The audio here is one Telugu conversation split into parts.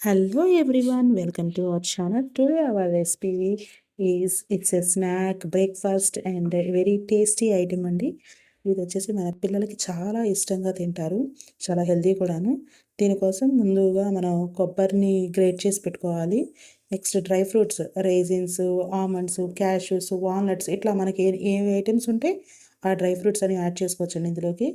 Hello everyone, welcome to our channel. Today our recipe is it's a snack, breakfast and a very tasty item అండి. ఇది వచ్చేసి మన పిల్లలకి చాలా ఇష్టంగా తింటారు. చాలా హెల్తీ కూడాను. దీనికోసం ముందుగా మనం కొబ్బరిని గ్రేట్ చేసి పెట్టుకోవాలి. Next dry fruits, raisins, almonds, cashews, walnuts ఇట్లా మనకి ఏ ఐటమ్స్ ఉంటే ఆ డ్రై ఫ్రూట్స్ అని యాడ్ చేసుకోవచ్చండి ఇందులోకి.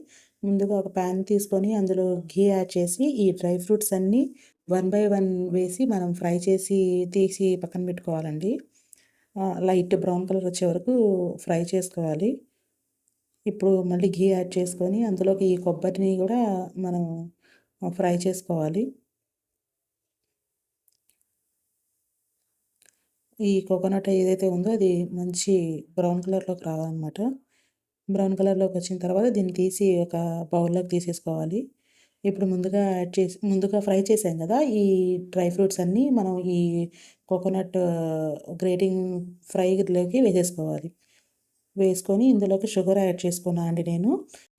ముందుగా ఒక ప్యాన్ తీసుకొని అందులో ఘీ యాడ్ చేసి ఈ డ్రై ఫ్రూట్స్ అన్నీ వన్ బై వన్ వేసి మనం ఫ్రై చేసి తీసి పక్కన పెట్టుకోవాలండి. లైట్ బ్రౌన్ కలర్ వచ్చే వరకు ఫ్రై చేసుకోవాలి. ఇప్పుడు మళ్ళీ ఘీ యాడ్ చేసుకొని అందులోకి ఈ కొబ్బరిని కూడా మనం ఫ్రై చేసుకోవాలి. ఈ కోకోనట్ ఏదైతే ఉందో అది మంచి బ్రౌన్ కలర్లోకి రావాలన్నమాట. బ్రౌన్ కలర్లోకి వచ్చిన తర్వాత దీన్ని తీసి ఒక బౌల్లోకి తీసేసుకోవాలి. ఇప్పుడు ముందుగా ఫ్రై చేసాం కదా, ఈ డ్రై ఫ్రూట్స్ అన్నీ మనం ఈ కోకోనట్ గ్రేటింగ్ ఫ్రైలోకి వేసేసుకోవాలి. వేసుకొని ఇందులోకి షుగర్ యాడ్ చేసుకున్నాను అండి నేను.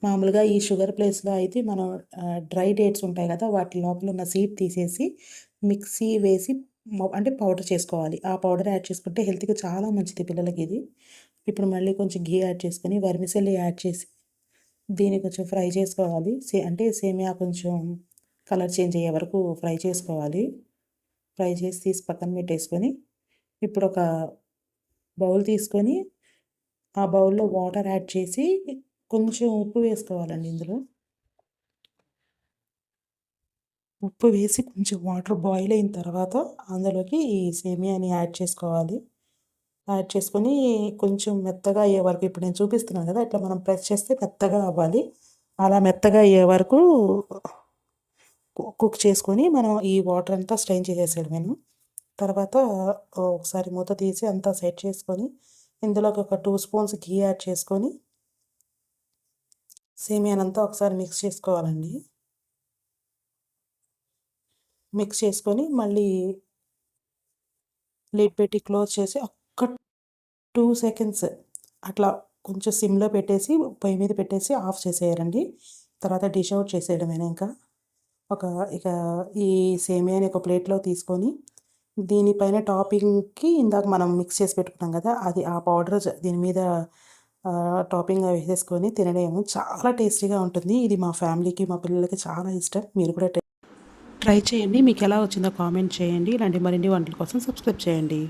మామూలుగా ఈ షుగర్ ప్లేస్లో అయితే మనం డ్రై డేట్స్ ఉంటాయి కదా, వాటి లోపల ఉన్న సీడ్ తీసేసి మిక్సీ వేసి అంటే పౌడర్ చేసుకోవాలి. ఆ పౌడర్ యాడ్ చేసుకుంటే హెల్త్కి చాలా మంచిది పిల్లలకి ఇది. ఇప్పుడు మళ్ళీ కొంచెం ఘీ యాడ్ చేసుకొని వెర్మిసెల్లి యాడ్ చేసి దీన్ని కొంచెం ఫ్రై చేసుకోవాలి. అంటే సేమియా కొంచెం కలర్ చేంజ్ అయ్యే వరకు ఫ్రై చేసుకోవాలి. ఫ్రై చేసి తీసి పక్కన పెట్టేసుకొని ఇప్పుడు ఒక బౌల్ తీసుకొని ఆ బౌల్లో వాటర్ యాడ్ చేసి కొంచెం ఉప్పు వేసుకోవాలండి ఇందులో. ఉప్పు వేసి కొంచెం వాటర్ బాయిల్ అయిన తర్వాత అందులోకి ఈ సేమియాని యాడ్ చేసుకోవాలి. యాడ్ చేసుకొని కొంచెం మెత్తగా అయ్యే వరకు, ఇప్పుడు నేను చూపిస్తున్నాను కదా, ఇట్లా మనం ప్రెస్ చేస్తే మెత్తగా అవ్వాలి. అలా మెత్తగా అయ్యే వరకు కుక్ చేసుకొని మనం ఈ వాటర్ అంతా స్ట్రెయిన్ చేసేసేయడమేను. తర్వాత ఒకసారి మూత తీసి అంతా సెట్ చేసుకొని ఇందులోకి ఒక 2 స్పూన్స్ ఘీ యాడ్ చేసుకొని సేమియానంతా ఒకసారి మిక్స్ చేసుకోవాలండి. మిక్స్ చేసుకొని మళ్ళీ లిడ్ పెట్టి క్లోజ్ చేసి ఒక్క 2 సెకండ్స్ అట్లా కొంచెం సిమ్లో పెట్టేసి పొయ్యి మీద పెట్టేసి ఆఫ్ చేసేయాలండి. తర్వాత డిష్ అవుట్ చేసేయడమేనా ఇంకా. ఇక ఈ సేమియాని ఒక ప్లేట్లో తీసుకొని దీనిపైన టాపింగ్కి ఇందాక మనం మిక్స్ చేసి పెట్టుకున్నాం కదా, అది ఆ పౌడర్ దీని మీద టాపింగ్గా వేసేసుకొని తినడము చాలా టేస్టీగా ఉంటుంది. ఇది మా ఫ్యామిలీకి, మా పిల్లలకి చాలా ఇష్టం. మీరు కూడా ట్రై చేయండి. మీకు ఎలా వచ్చిందో కామెంట్ చేయండి. ఇలాంటి మరిన్ని వంటల కోసం సబ్స్క్రైబ్ చేయండి.